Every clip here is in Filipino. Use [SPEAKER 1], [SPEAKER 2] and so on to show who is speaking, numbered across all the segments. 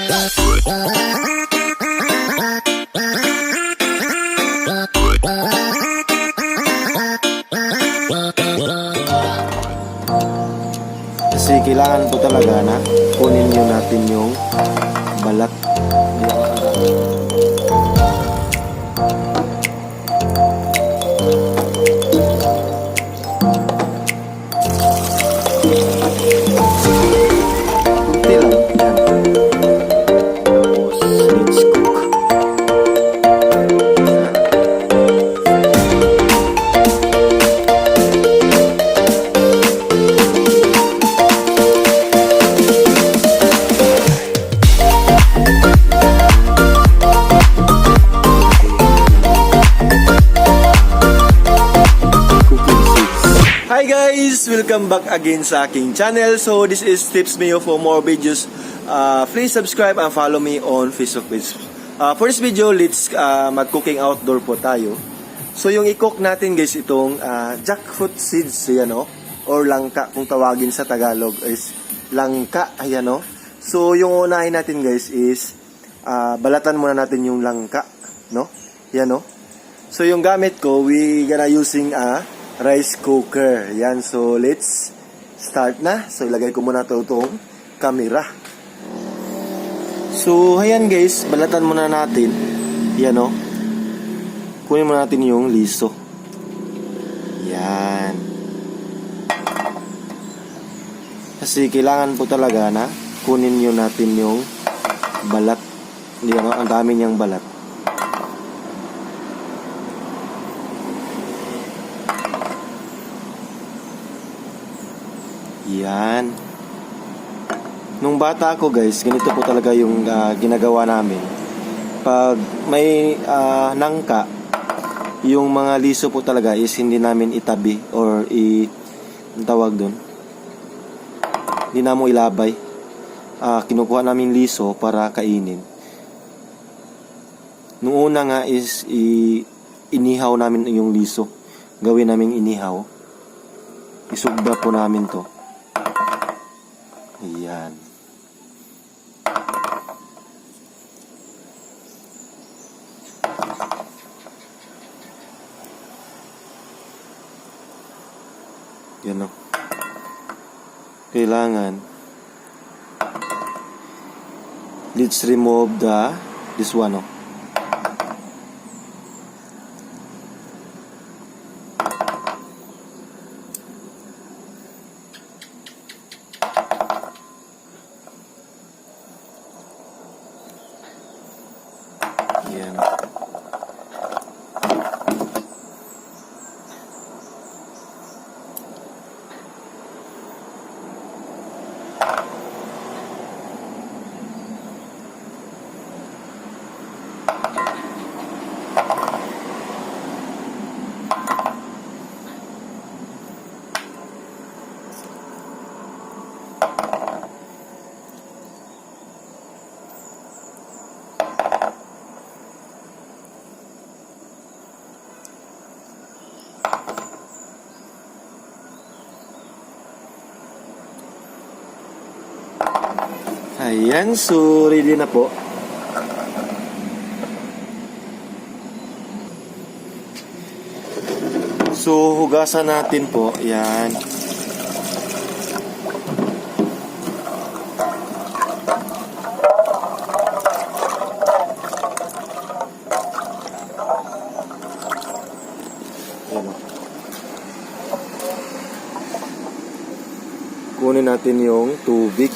[SPEAKER 1] Kasi kailangan po talaga na kunin nyo natin yung balat. Kunti lang. Yan. Tapos, let's cook. Hi guys! Welcome back again sa aking channel. So this is Tips Mayo. For more videos, please subscribe and follow me on Facebook page. For this video, let's mag-cooking outdoor po tayo. So yung i-cook natin guys, itong jackfruit seeds, yan o, or langka kung tawagin sa Tagalog is langka, ayan o. So yung unahin natin guys is balatan muna natin yung langka, no? Yan o. So yung gamit ko, we gonna using rice cooker. Yan, so let's start na. So ilagay ko muna itong camera. So ayan guys, balatan muna natin. Yan o. Kunin muna natin yung liso. Yan. Kasi kailangan po talaga na kunin nyo natin yung balat. Yan o, ang dami niyang balat. Yan. Nung bata ako guys, ganito po talaga yung ginagawa namin. Pag may nangka, yung mga liso po talaga is hindi namin itabi or ang tawag doon, hindi namin ilabay. Kinukuha namin liso para kainin. Nung una nga is inihaw namin yung liso. Gawin namin inihaw. Isugba po namin to. Ayan. Yan o. Kailangan let's remove this one o. Yan. Ayan, so ready na po. So hugasan natin po. Yan. Yan. Kunin natin yung tubig.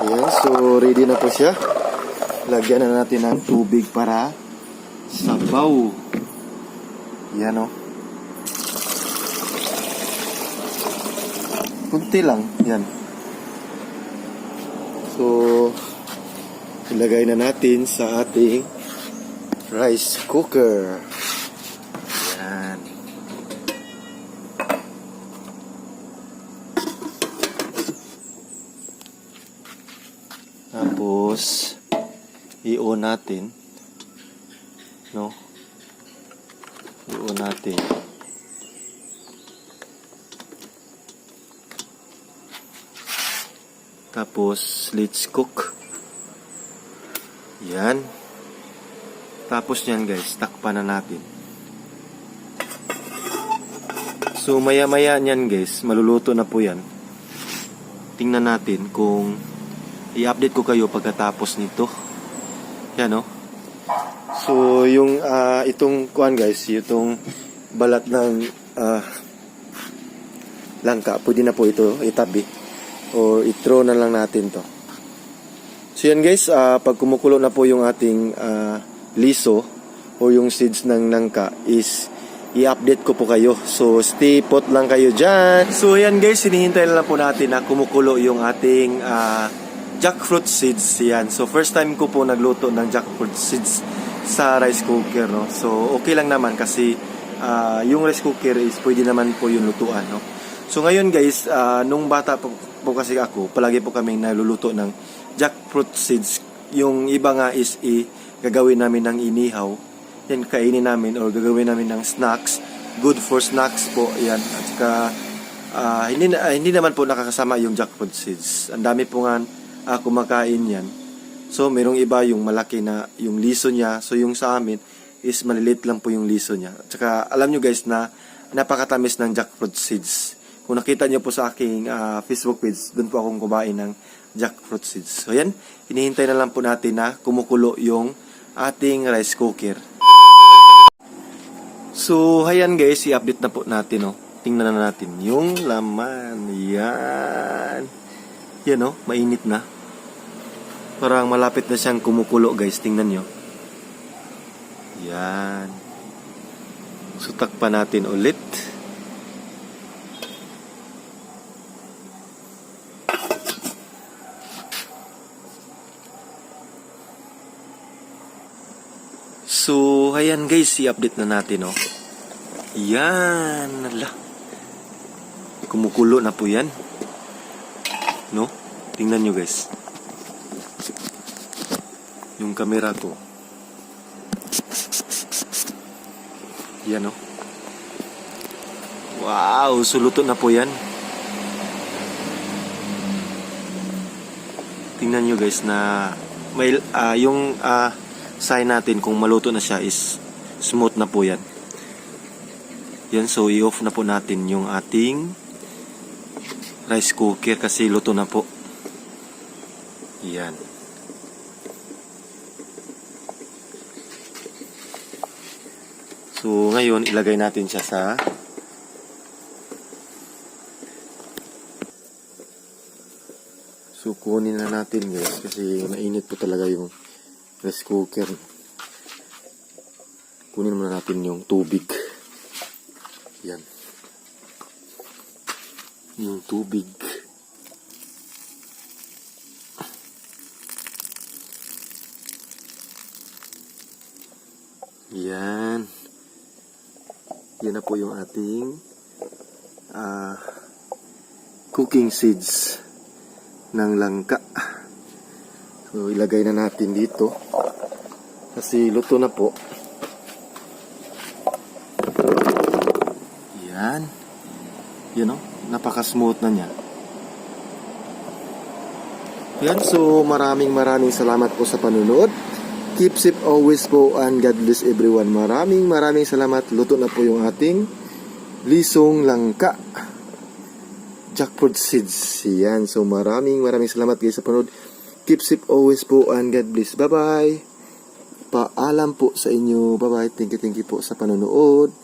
[SPEAKER 1] Ayan, so ready na po siya. Lagyan na natin ng tubig para sabaw. Yan o. kunti lang. Yan. So, ilagay na natin sa ating rice cooker. Yan. Tapos, i-on natin. No? I-on natin. Tapos, let's cook. Yan. Tapos yan guys, takpan na natin. So, maya-maya yan guys, maluluto na po yan. Tingnan natin kung i-update ko kayo pagkatapos nito. Yan, no? So, yung itong kuan guys, itong balat ng langka, pwede na po ito itabi. Or i-throw na lang natin to. So yan guys, pag kumukulo na po yung ating liso o yung seeds ng nangka is i-update ko po kayo. So stay put lang kayo dyan. So yan guys, hinihintay na lang po natin na kumukulo yung ating jackfruit seeds. Yan. So first time ko po nagluto ng jackfruit seeds sa rice cooker. No? So okay lang naman kasi yung rice cooker is pwede naman po yung lutuan. No? So ngayon guys, nung bata po kasi ako, palagi po kaming naluluto ng jackfruit seeds. Yung iba nga is gagawin namin ng inihaw. Yan, kainin namin or gagawin namin ng snacks. Good for snacks po. Yan. At saka, hindi naman po nakakasama yung jackfruit seeds. Ang dami po nga kumakain yan. So, merong iba yung malaki na yung liso niya. So, yung sa amin is malilit lang po yung liso niya. At saka, alam nyo guys na napakatamis ng jackfruit seeds. Kung nakita nyo po sa aking Facebook page, doon po akong kumain ng jackfruit seeds. So yan, hinihintay na lang po natin na kumukulo yung ating rice cooker. So, ayan guys, i-update na po natin. No? Tingnan na natin yung laman. Yan. Yan no, mainit na. Parang malapit na siyang kumukulo guys, tingnan nyo. Yan. So, takpan natin ulit. So, ayan guys, i-update na natin, no? Yan, ala. Kumukulo na po yan. No? Tingnan nyo guys. Yung camera ko. Yan, no? Wow, suluto na po yan. Tingnan nyo guys na may, yung sign natin kung maluto na siya is smooth na po yan. Yan, so i-off na po natin yung ating rice cooker kasi luto na po. Yan. So ngayon ilagay natin siya sa kunin na natin guys kasi mainit po talaga yung rice cooker. Kunin muna natin yung tubig. Yan. Yung tubig. Yan. Yan na po yung ating cooking seeds ng langka. So, ilagay na natin dito. Kasi luto na po. Yan. Yan o. Napaka-smooth na niya. Yan. So, maraming salamat po sa panunood. Keep safe always po and God bless everyone. Maraming salamat. Luto na po yung ating lisong langka. Jackfruit seeds. Yan. So, maraming salamat guys sa panonood. Keep safe always po and God bless. Bye-bye. Paalam po sa inyo. Bye-bye. Thank you po sa panonood.